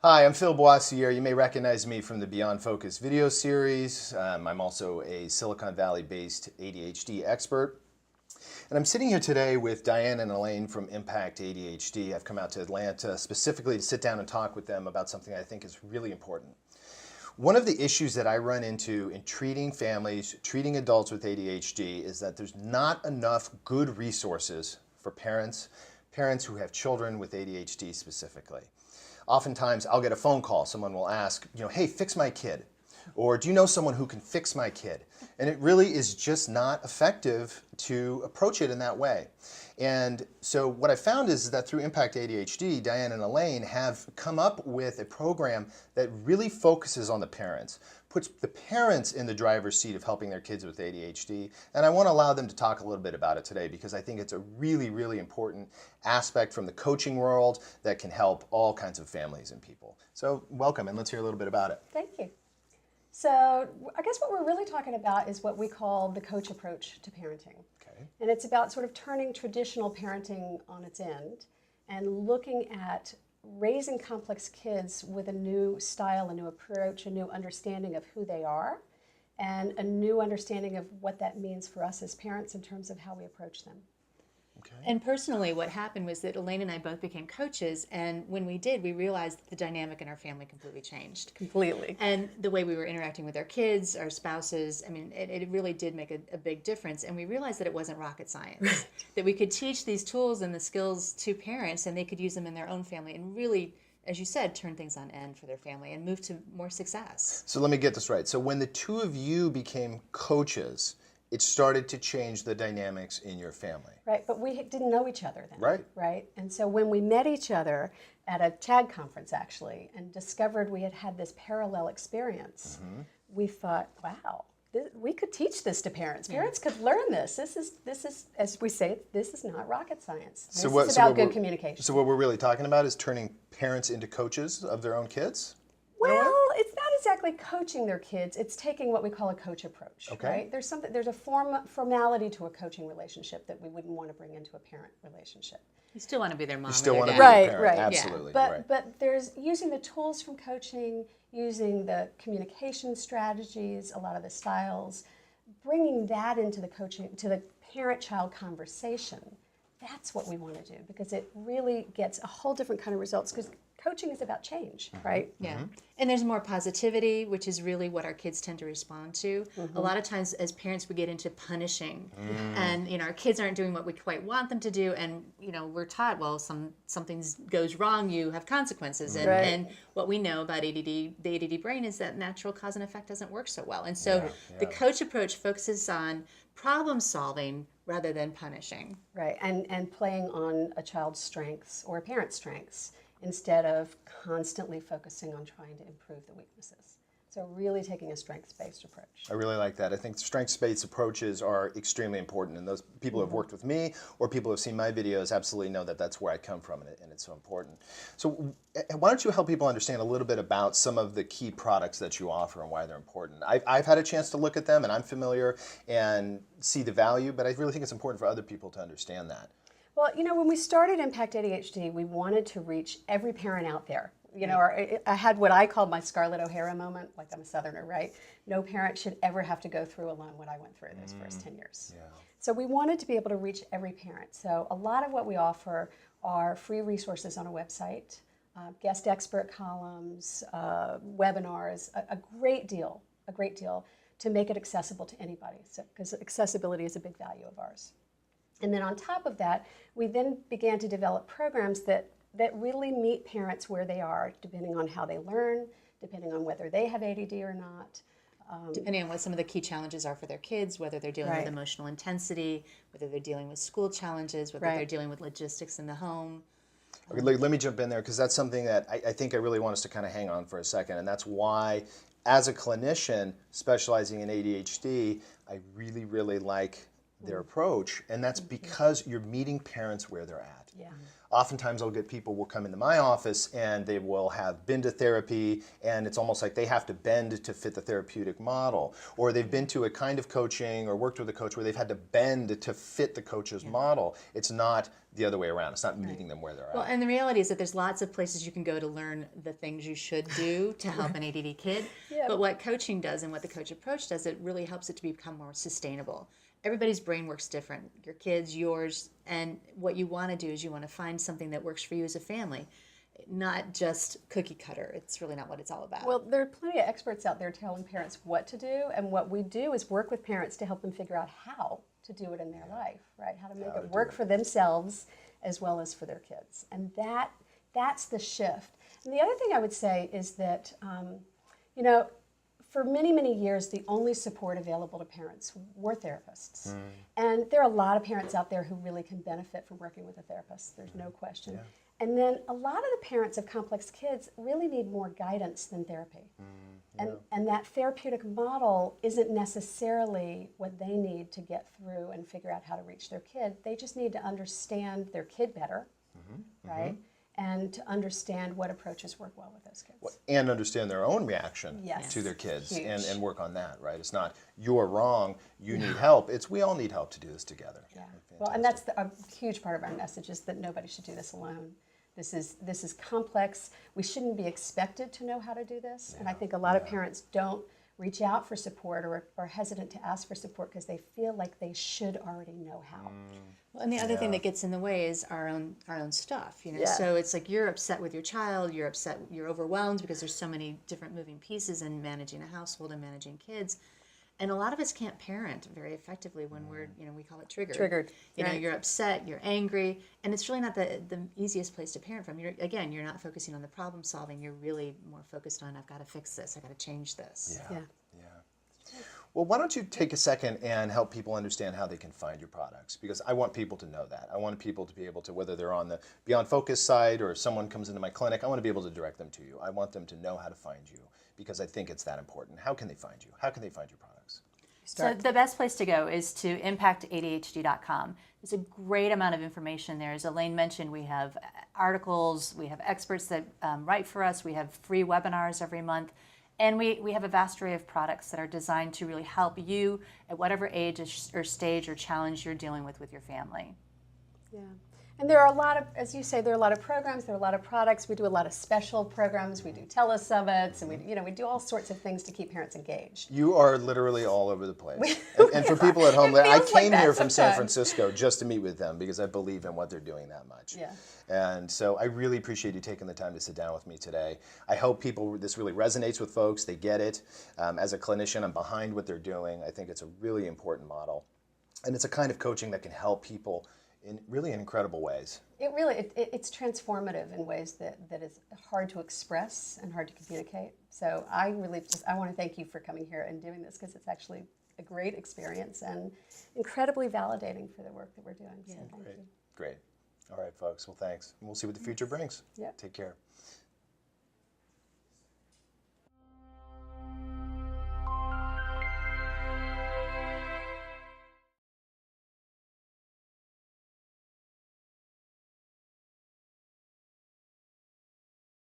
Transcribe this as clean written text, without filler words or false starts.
Hi, I'm Phil Boissiere. You may recognize me from the Beyond Focus video series. I'm also a Silicon Valley-based ADHD expert. And I'm sitting here today with Diane and Elaine from Impact ADHD. I've come out to Atlanta specifically to sit down and talk with them about something I think is really important. One of the issues that I run into in treating families, treating adults with ADHD, is that there's not enough good resources for parents who have children with ADHD specifically. Oftentimes I'll get a phone call, someone will ask, hey, fix my kid. Or do you know someone who can fix my kid? And it really is just not effective to approach it in that way. And so what I found is that through Impact ADHD, Diane and Elaine have come up with a program that really focuses on the parents, puts the parents in the driver's seat of helping their kids with ADHD. And I want to allow them to talk a little bit about it today because I think it's a really, really important aspect from the coaching world that can help all kinds of families and people. So welcome, and let's hear a little bit about it. Thank you. So I guess what we're really talking about is what we call the coach approach to parenting. Okay. And it's about sort of turning traditional parenting on its end and looking at raising complex kids with a new style, a new approach, a new understanding of who they are, and a new understanding of what that means for us as parents in terms of how we approach them. Okay. And personally, what happened was that Elaine and I both became coaches, and when we did, we realized that the dynamic in our family completely changed. Completely. And the way we were interacting with our kids, our spouses, I mean, it really did make a big difference. And we realized that it wasn't rocket science, that we could teach these tools and the skills to parents, and they could use them in their own family and really, as you said, turn things on end for their family and move to more success. So let me get this right. So when the two of you became coaches, it started to change the dynamics in your family. Right, but we didn't know each other then. Right. Right, and so when we met each other at a TAG conference actually and discovered we had had this parallel experience, we thought, wow, we could teach this to parents. Parents could learn this. This is, as we say, this is not rocket science. This is about good communication. So what we're really talking about is turning parents into coaches of their own kids? Well, it's not exactly coaching their kids. It's taking what we call a coach approach. Okay. Right? There's a formality to a coaching relationship that we wouldn't want to bring into a parent relationship. You still want to be their mom. You still want to be Right, a parent. right. Absolutely. But right. but there's using the tools from coaching, using the communication strategies, a lot of the styles, bringing that into the coaching, to the parent-child conversation. That's what we want to do because it really gets a whole different kind of results because coaching is about change, right? Yeah. And there's more positivity, which is really what our kids tend to respond to. A lot of times as parents we get into punishing and our kids aren't doing what we quite want them to do and we're taught, well, something goes wrong, you have consequences. And, Right. and what we know about ADD, the ADD brain is that natural cause and effect doesn't work so well. And so the coach approach focuses on problem solving rather than punishing. Right, and playing on a child's strengths or a parent's strengths instead of constantly focusing on trying to improve the weaknesses. So really taking a strengths-based approach. I really like that. I think strengths-based approaches are extremely important, and those people who have worked with me or people who have seen my videos absolutely know that that's where I come from, and it's so important. So why don't you help people understand a little bit about some of the key products that you offer and why they're important? I've had a chance to look at them, and I'm familiar and see the value, but I really think it's important for other people to understand that. Well, when we started Impact ADHD, we wanted to reach every parent out there. I had what I called my Scarlett O'Hara moment, like I'm a Southerner, right? No parent should ever have to go through alone what I went through those first 10 years. Yeah. So we wanted to be able to reach every parent. So a lot of what we offer are free resources on a website, guest expert columns, webinars, a great deal to make it accessible to anybody, because accessibility is a big value of ours. And then on top of that, we then began to develop programs that really meet parents where they are, depending on how they learn, depending on whether they have ADD or not. Depending on what some of the key challenges are for their kids, whether they're dealing with emotional intensity, whether they're dealing with school challenges, whether they're dealing with logistics in the home. Okay, let me jump in there because that's something that I think I really want us to kind of hang on for a second, and that's why, as a clinician specializing in ADHD, I really, really like their approach, and that's because you're meeting parents where they're at. Yeah. Oftentimes I'll get people will come into my office and they will have been to therapy, and it's almost like they have to bend to fit the therapeutic model, or they've been to a kind of coaching or worked with a coach where they've had to bend to fit the coach's model. It's not the other way around. It's not meeting them where they're Well, at. and the reality is that there's lots of places you can go to learn the things you should do to help an ADD kid. Yeah. But what coaching does and what the coach approach does, it really helps it to become more sustainable. Everybody's brain works different. Your kids, yours, and what you want to do is you want to find something that works for you as a family, not just cookie cutter. It's really not what it's all about. Well, there are plenty of experts out there telling parents what to do, and what we do is work with parents to help them figure out how to do it in their life, right? How to make it work for themselves as well as for their kids. And that's the shift. And the other thing I would say is that, you know, for many, many years, the only support available to parents were therapists. And there are a lot of parents out there who really can benefit from working with a therapist. There's no question. And then a lot of the parents of complex kids really need more guidance than therapy. And that therapeutic model isn't necessarily what they need to get through and figure out how to reach their kid. They just need to understand their kid better, right? And to understand what approaches work well with those kids. And understand their own reaction Yes. to their kids Huge. and work on that, right? It's not you're wrong, you need help. It's we all need help to do this together. Yeah. Well, and that's a huge part of our message is that nobody should do this alone. This is complex. We shouldn't be expected to know how to do this. And I think a lot of parents don't reach out for support or are hesitant to ask for support because they feel like they should already know how. Well, and the other thing that gets in the way is our own stuff, you know. Yeah. So it's like you're upset with your child, you're upset, you're overwhelmed because there's so many different moving pieces in managing a household and managing kids. And a lot of us can't parent very effectively when we're, you know, we call it triggered. You know, right. you're upset, you're angry, and it's really not the easiest place to parent from. You're not focusing on the problem solving. You're really more focused on, I've got to fix this, I've got to change this. Yeah. Well, why don't you take a second and help people understand how they can find your products? Because I want people to know that. I want people to be able to, whether they're on the Beyond Focus side or if someone comes into my clinic, I want to be able to direct them to you. I want them to know how to find you because I think it's that important. How can they find you? How can they find your products? So the best place to go is to ImpactADHD.com. There's a great amount of information there. As Elaine mentioned, we have articles, we have experts that write for us, we have free webinars every month, and we have a vast array of products that are designed to really help you at whatever age or stage or challenge you're dealing with your family. Yeah. And there are a lot of, as you say, there are a lot of programs, there are a lot of products. We do a lot of special programs. We do telesummits, and we do all sorts of things to keep parents engaged. You are literally all over the place. And for people at home, It I feels like came that here from San sometimes. Francisco just to meet with them because I believe in what they're doing that much. Yeah. And so I really appreciate you taking the time to sit down with me today. I hope this really resonates with folks. They get it. As a clinician, I'm behind what they're doing. I think it's a really important model. And it's a kind of coaching that can help people in really incredible ways. It's transformative in ways that is hard to express and hard to communicate. So I want to thank you for coming here and doing this because it's actually a great experience and incredibly validating for the work that we're doing. So thank you. Great. All right, folks. Well, thanks. And we'll see what the future brings. Yeah. Take care.